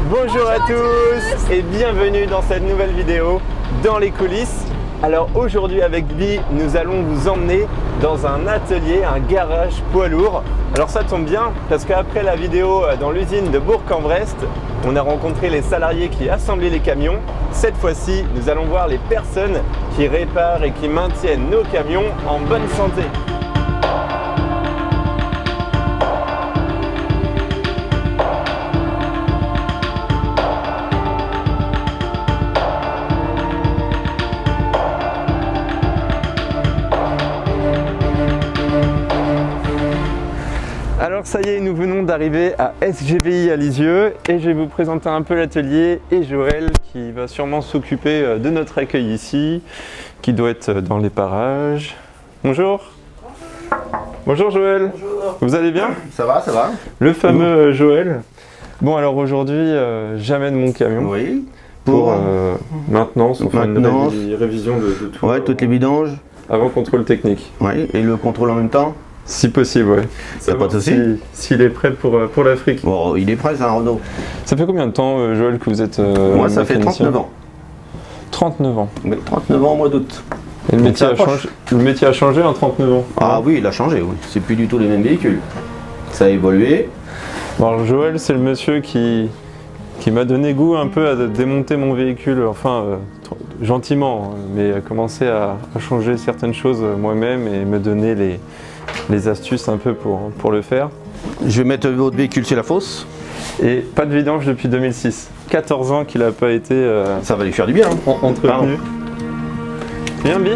Bonjour à tous et bienvenue dans cette nouvelle vidéo dans les coulisses. Alors aujourd'hui avec Bi, nous allons vous emmener dans un atelier, un garage poids lourd. Alors ça tombe bien parce qu'après la vidéo dans l'usine de Bourg-en-Bresse, on a rencontré les salariés qui assemblaient les camions. Cette fois-ci, nous allons voir les personnes qui réparent et qui maintiennent nos camions en bonne santé. Alors ça y est, nous venons d'arriver à SGVI à Lisieux et je vais vous présenter un peu l'atelier et Joël qui va sûrement s'occuper de notre accueil ici, qui doit être dans les parages. Bonjour. Bonjour Joël. Bonjour. Vous allez bien? Ça va, ça va. Le fameux Joël. Bon alors aujourd'hui, j'amène mon camion. Oui. Pour maintenance, enfin une révision de tout. Ouais, toutes les vidanges. Avant contrôle technique. Oui, et le contrôle en même temps. Si possible, ouais. Y a pas de souci. S'il est prêt pour l'Afrique. Bon, il est prêt, c'est un Renault. Ça fait combien de temps, Joël, que vous êtes Moi, ça fait mécanicien? 39 ans. 39 ans. 39 ans au mois d'août. Et le métier a changé en 39 ans? Ah oui, il a changé, oui. C'est plus du tout les mêmes véhicules. Ça a évolué. Bon, alors Joël, c'est le monsieur qui m'a donné goût un peu à démonter mon véhicule, enfin gentiment, mais à commencer à changer certaines choses moi-même et me donner les astuces un peu pour le faire. Je vais mettre votre véhicule chez la fosse. Et pas de vidange depuis 2006. 14 ans qu'il n'a pas été Ça va lui faire du bien. entretenu. Viens, Bi.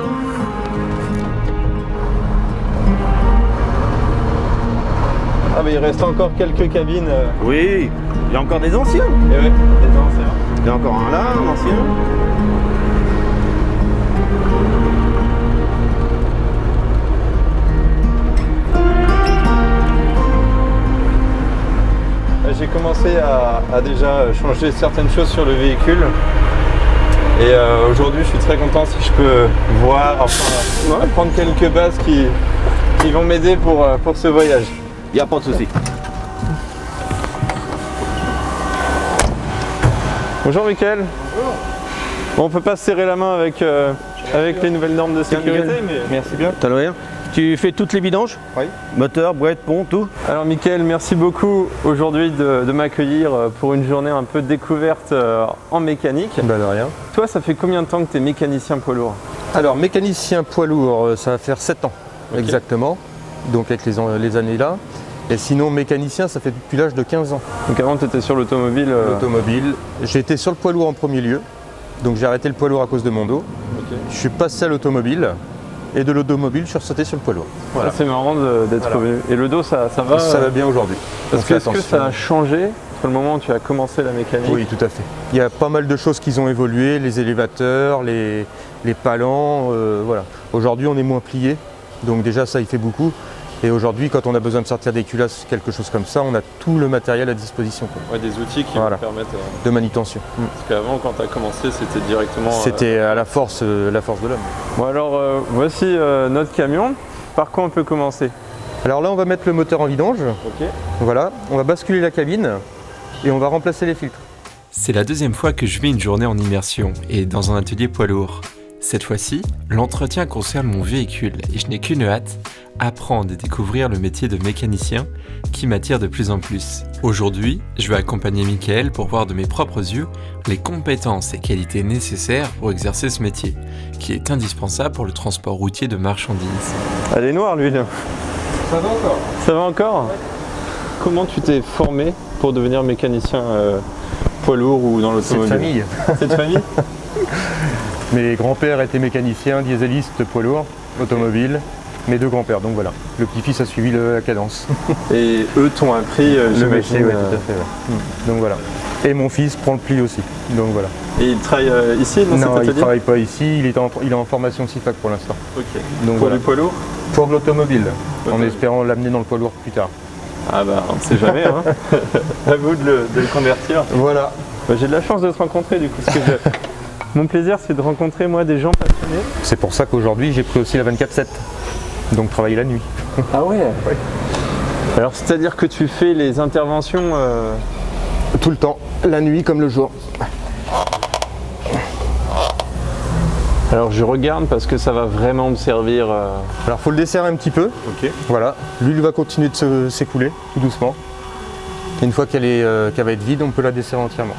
Ah mais il reste encore quelques cabines. Oui, il y a encore des anciens. Et ouais, des anciens. Il y a encore un là, un ancien. J'ai commencé à déjà changer certaines choses sur le véhicule. Et aujourd'hui, je suis très content si je peux voir, enfin, apprendre quelques bases qui vont m'aider pour ce voyage. Il n'y a pas de souci. Bonjour Mickaël. Bonjour. Bon, on peut pas se serrer la main avec les nouvelles normes de sécurité, mais merci bien. T'as l'oreille. Tu fais toutes les vidanges? Oui. Moteur, boîte, pont, tout. Alors Mickaël, merci beaucoup aujourd'hui de m'accueillir pour une journée un peu découverte en mécanique. Bah de rien. Toi, ça fait combien de temps que tu es mécanicien poids lourd? Alors mécanicien poids lourd, ça va faire 7 ans exactement, donc avec les années là. Et sinon mécanicien, ça fait depuis l'âge de 15 ans. Donc avant, tu étais sur l'automobile L'automobile. J'ai été sur le poids lourd en premier lieu, donc j'ai arrêté le poids lourd à cause de mon dos. Okay. Je suis passé à l'automobile. Et de l'automobile, je suis ressauté sur le poids lourd. Voilà. C'est marrant d'être revenu. Et le dos, ça va? Ça va bien aujourd'hui. Est-ce que ça a changé entre le moment où tu as commencé la mécanique? Oui, tout à fait. Il y a pas mal de choses qui ont évolué, les élévateurs, les palans, voilà. Aujourd'hui, on est moins plié, donc déjà ça, il fait beaucoup. Et aujourd'hui, quand on a besoin de sortir des culasses, quelque chose comme ça, on a tout le matériel à disposition. Ouais, des outils qui vous permettent de manutention. Parce qu'avant, quand tu as commencé, c'était directement... C'était à la force de l'homme. Bon alors, voici notre camion. Par quoi on peut commencer? Alors là, on va mettre le moteur en vidange. Ok. Voilà, on va basculer la cabine et on va remplacer les filtres. C'est la deuxième fois que je vis une journée en immersion et dans un atelier poids lourd. Cette fois-ci, l'entretien concerne mon véhicule et je n'ai qu'une hâte, apprendre et découvrir le métier de mécanicien qui m'attire de plus en plus. Aujourd'hui, je vais accompagner Mickaël pour voir de mes propres yeux les compétences et qualités nécessaires pour exercer ce métier, qui est indispensable pour le transport routier de marchandises. Elle est noire l'huile. Ça va encore. Ça va encore? Ouais. Comment tu t'es formé pour devenir mécanicien poids lourd ou dans l'automobile? C'est de famille. C'est de famille? Mes grands-pères étaient mécaniciens, dieselistes, poids lourd, automobile. Mes deux grands-pères, donc voilà. Le petit-fils a suivi la cadence. Et eux t'ont appris, le métier, oui, tout à fait. Ouais. Donc voilà. Et mon fils prend le pli aussi, donc voilà. Et il travaille ici dans cet atelier? Non, il ne travaille pas ici, il est en formation CIFAC pour l'instant. Ok. Donc, pour voilà. du poids lourd? Pour de l'automobile, en espérant l'amener dans le poids lourd plus tard. Ah bah on ne sait jamais, hein. À vous de le convertir. Voilà. Bah, j'ai de la chance de te rencontrer du coup. Mon plaisir, c'est de rencontrer moi des gens passionnés. C'est pour ça qu'aujourd'hui j'ai pris aussi la 24/7, donc travailler la nuit. Ah ouais? Oui. Alors c'est-à-dire que tu fais les interventions Tout le temps, la nuit comme le jour. Alors je regarde parce que ça va vraiment me servir. Alors faut le desserrer un petit peu. Ok. Voilà, l'huile va continuer de s'écouler tout doucement. Et une fois qu'elle va être vide, on peut la desserrer entièrement.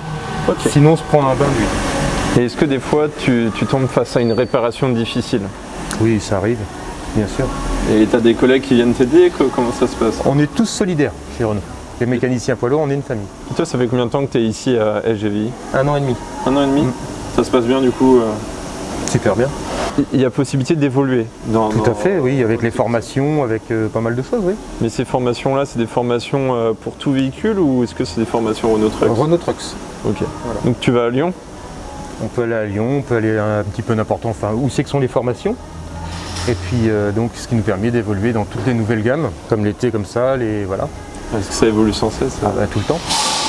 Ok. Sinon on se prend un bain d'huile. Et est-ce que des fois tu tombes face à une réparation difficile? Oui, ça arrive, bien sûr. Et tu as des collègues qui viennent t'aider? Comment ça se passe? On est tous solidaires chez Renault. Les mécaniciens poids lourds, on est une famille. Et toi, ça fait combien de temps que tu es ici à SGVI? 1 an et demi. 1 an et demi? Mm. Ça se passe bien du coup? Super bien. Il y a possibilité d'évoluer Tout à fait, oui, avec les formations, avec pas mal de choses, oui. Mais ces formations-là, c'est des formations pour tout véhicule ou est-ce que c'est des formations Renault Trucks? Renault Trucks. Ok. Voilà. Donc tu vas à Lyon? On peut aller à Lyon, on peut aller un petit peu n'importe où, enfin, où c'est que sont les formations. Et puis donc ce qui nous permet d'évoluer dans toutes les nouvelles gammes, comme l'été, comme ça, voilà. Est-ce que ça évolue sans cesse? Tout le temps,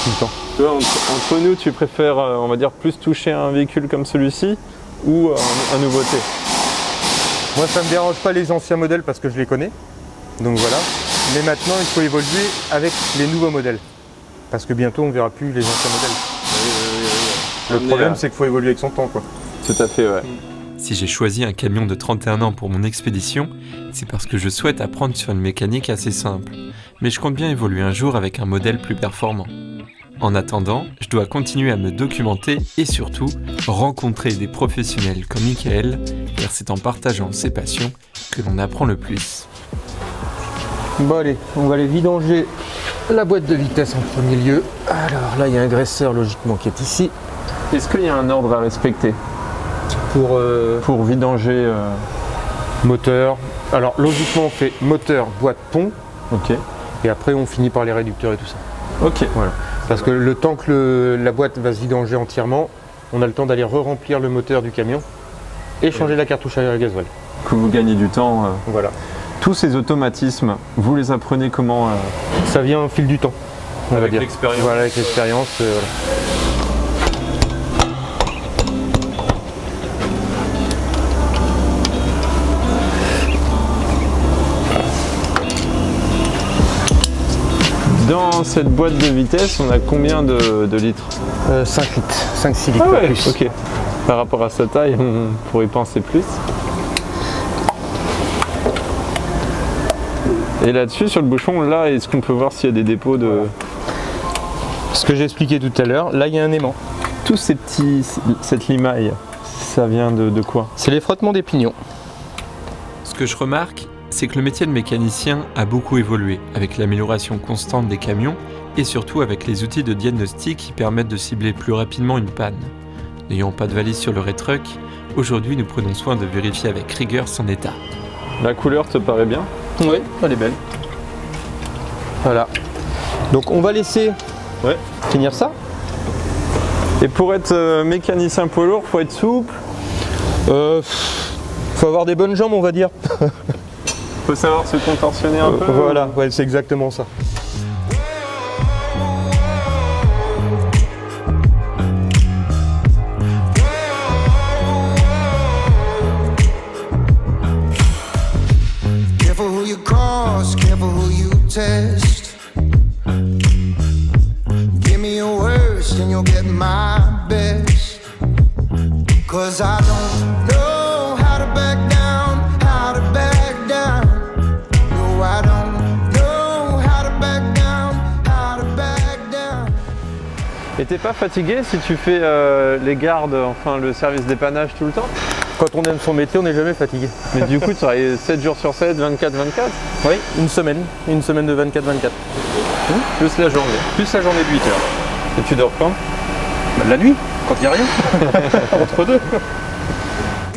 tout le temps. Toi, entre nous, tu préfères, on va dire, plus toucher à un véhicule comme celui-ci ou un nouveauté? Moi, ça ne me dérange pas les anciens modèles parce que je les connais. Donc voilà. Mais maintenant, il faut évoluer avec les nouveaux modèles. Parce que bientôt, on ne verra plus les anciens modèles. Le problème, c'est qu'il faut évoluer avec son temps, quoi. Tout à fait, ouais. Si j'ai choisi un camion de 31 ans pour mon expédition, c'est parce que je souhaite apprendre sur une mécanique assez simple. Mais je compte bien évoluer un jour avec un modèle plus performant. En attendant, je dois continuer à me documenter et surtout rencontrer des professionnels comme Michael, car c'est en partageant ses passions que l'on apprend le plus. Bon allez, on va aller vidanger la boîte de vitesse en premier lieu. Alors là, il y a un graisseur logiquement qui est ici. Est-ce qu'il y a un ordre à respecter Pour vidanger moteur. Alors logiquement, on fait moteur, boîte, pont. Ok. Et après, on finit par les réducteurs et tout ça. Ok. Voilà. Parce que le temps que la boîte va se vidanger entièrement, on a le temps d'aller re-remplir le moteur du camion et changer la cartouche à gasoil. Que vous gagnez du temps. Voilà. Tous ces automatismes, vous les apprenez comment? Ça vient au fil du temps, on va Avec dire. l'expérience. Voilà, avec l'expérience. Voilà. Dans cette boîte de vitesse, on a combien de litres? 5 litres, 5-6 litres, Ah pas ouais, plus. ok. Par rapport à sa taille, on pourrait penser plus. Et là-dessus, sur le bouchon, là, est-ce qu'on peut voir s'il y a des dépôts de... Ce que j'ai expliqué tout à l'heure, là il y a un aimant. Tous ces cette limaille, ça vient de quoi? C'est les frottements des pignons. Ce que je remarque, c'est que le métier de mécanicien a beaucoup évolué avec l'amélioration constante des camions et surtout avec les outils de diagnostic qui permettent de cibler plus rapidement une panne. N'ayant pas de valise sur le Retruck, aujourd'hui nous prenons soin de vérifier avec rigueur son état. La couleur te paraît bien? Oui, elle est belle. Voilà. Donc on va laisser finir ça. Et pour être mécanicien poids lourd, faut être souple? Faut avoir des bonnes jambes, on va dire. Faut savoir se contorsionner un peu? Voilà, ouais, c'est exactement ça. Careful who you cross, careful who you test. Give me your worst and you'll get my best. 'Cause I don't know how to back down, how to back down. No, I don't know how to back down, how to back down. Et t'es pas fatigué si tu fais les gardes, enfin le service dépannage tout le temps? Quand on aime son métier, on n'est jamais fatigué. Mais du coup, tu travailles 7 jours sur 7, 24-24? Oui, une semaine de 24-24. Plus la journée. Plus la journée de 8 heures. Et tu dors quand? La nuit, quand il n'y a rien. Entre deux.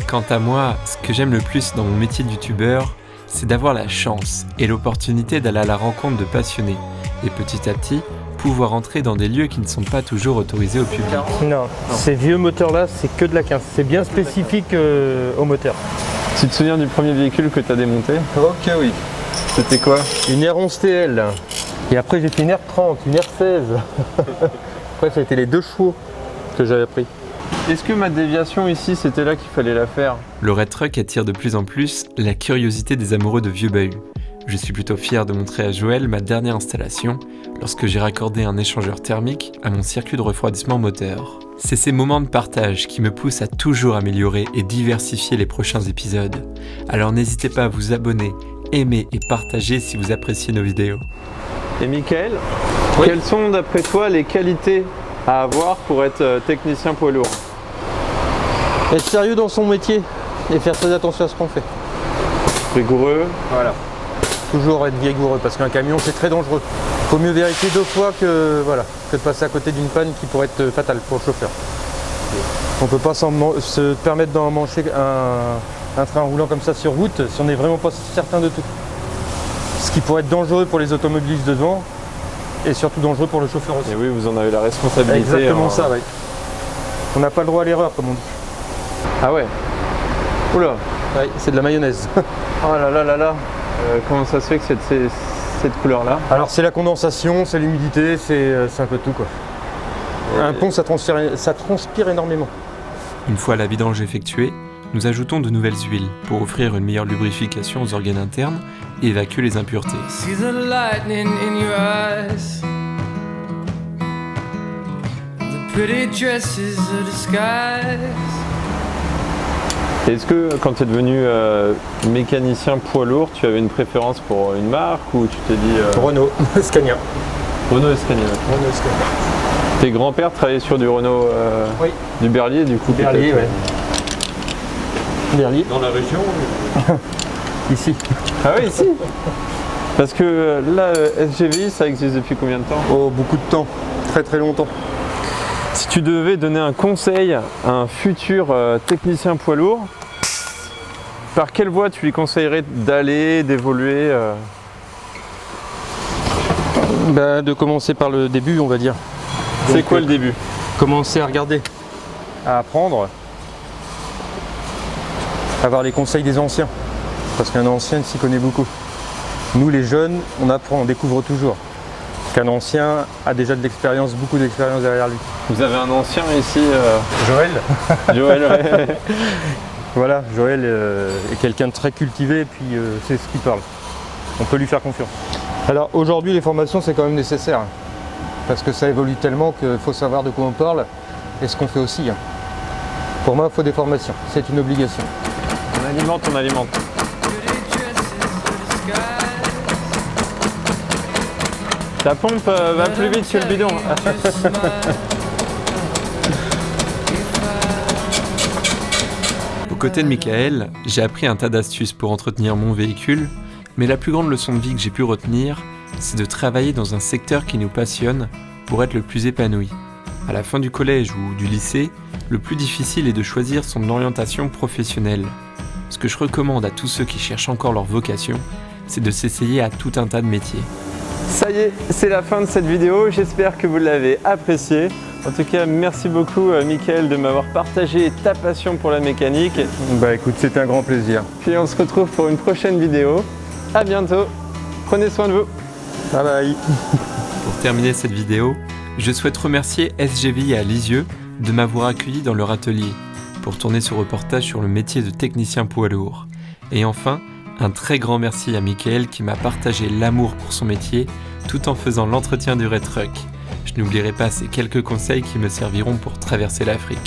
Quant à moi, ce que j'aime le plus dans mon métier de youtubeur, c'est d'avoir la chance et l'opportunité d'aller à la rencontre de passionnés et petit à petit, pouvoir entrer dans des lieux qui ne sont pas toujours autorisés au public. Non, ces vieux moteurs-là, c'est que de la 15. C'est bien spécifique au moteur. Tu te souviens du premier véhicule que tu as démonté? Ok, oui. C'était quoi? Une R11 TL. Et après, j'ai fait une R30, une R16. Après, ça a été les 2 chevaux que j'avais pris. Est-ce que ma déviation ici, c'était là qu'il fallait la faire? Le Retruck attire de plus en plus la curiosité des amoureux de vieux bahuts. Je suis plutôt fier de montrer à Joël ma dernière installation lorsque j'ai raccordé un échangeur thermique à mon circuit de refroidissement moteur. C'est ces moments de partage qui me poussent à toujours améliorer et diversifier les prochains épisodes. Alors n'hésitez pas à vous abonner, aimer et partager si vous appréciez nos vidéos. Et Mickaël, Oui. quelles sont d'après toi les qualités à avoir pour être technicien poids lourd? Être sérieux dans son métier et faire très attention à ce qu'on fait. Rigoureux. Voilà. Toujours être vigoureux parce qu'un camion c'est très dangereux. Faut mieux vérifier 2 fois que de passer à côté d'une panne qui pourrait être fatale pour le chauffeur. On ne peut pas se permettre d'en mancher un train roulant comme ça sur route si on n'est vraiment pas certain de tout. Ce qui pourrait être dangereux pour les automobilistes devant et surtout dangereux pour le chauffeur aussi. Et oui, vous en avez la responsabilité. Exactement hein. ça, oui. On n'a pas le droit à l'erreur comme on dit. Ah ouais. Oula. Oui, c'est de la mayonnaise. Oh là là là là. Comment ça se fait que cette couleur-là? Alors c'est la condensation, c'est l'humidité, c'est un peu tout quoi. Un pont ça transpire énormément. Une fois la vidange effectuée, nous ajoutons de nouvelles huiles pour offrir une meilleure lubrification aux organes internes et évacuer les impuretés. See the lightning in your eyes. The pretty dresses of disguise. Est-ce que quand tu es devenu mécanicien poids lourd, tu avais une préférence pour une marque ou tu t'es dit Renault, Scania. Renault et Scania? Renault, Scania. Tes grands-pères travaillaient sur du Renault, Oui. du Berlier du coup? Berlier, peut-être, Berlier. Dans la région, Ici. Ah oui, ici. Parce que là, SGVI, ça existe depuis combien de temps? Oh, beaucoup de temps. Très très longtemps. Si tu devais donner un conseil à un futur technicien poids lourd, par quelle voie tu lui conseillerais d'aller, d'évoluer De commencer par le début, on va dire. C'est Donc, quoi le début? Commencer à regarder, à apprendre, avoir les conseils des anciens. Parce qu'un ancien s'y connaît beaucoup. Nous les jeunes, on apprend, on découvre toujours. Qu'un ancien a déjà de l'expérience, beaucoup d'expérience derrière lui. Vous avez un ancien ici, Joël. Joël. Ouais. Voilà, Joël est quelqu'un de très cultivé et puis c'est ce qu'il parle. On peut lui faire confiance. Alors aujourd'hui les formations c'est quand même nécessaire. Parce que ça évolue tellement qu'il faut savoir de quoi on parle et ce qu'on fait aussi. Pour moi il faut des formations, c'est une obligation. On alimente, on alimente. Pretty dresses of disguise. Ta pompe va plus vite que le bidon. Just smile. Aux côtés de Mickaël, j'ai appris un tas d'astuces pour entretenir mon véhicule, mais la plus grande leçon de vie que j'ai pu retenir, c'est de travailler dans un secteur qui nous passionne pour être le plus épanoui. À la fin du collège ou du lycée, le plus difficile est de choisir son orientation professionnelle. Ce que je recommande à tous ceux qui cherchent encore leur vocation, c'est de s'essayer à tout un tas de métiers. Ça y est, c'est la fin de cette vidéo. J'espère que vous l'avez appréciée. En tout cas, merci beaucoup Mickaël de m'avoir partagé ta passion pour la mécanique. Bah écoute, c'était un grand plaisir. Puis on se retrouve pour une prochaine vidéo. À bientôt. Prenez soin de vous. Bye bye. Pour terminer cette vidéo, je souhaite remercier SGVI à Lisieux de m'avoir accueilli dans leur atelier pour tourner ce reportage sur le métier de technicien poids lourd. Et enfin, un très grand merci à Mickaël qui m'a partagé l'amour pour son métier tout en faisant l'entretien du Red Truck. Je n'oublierai pas ces quelques conseils qui me serviront pour traverser l'Afrique.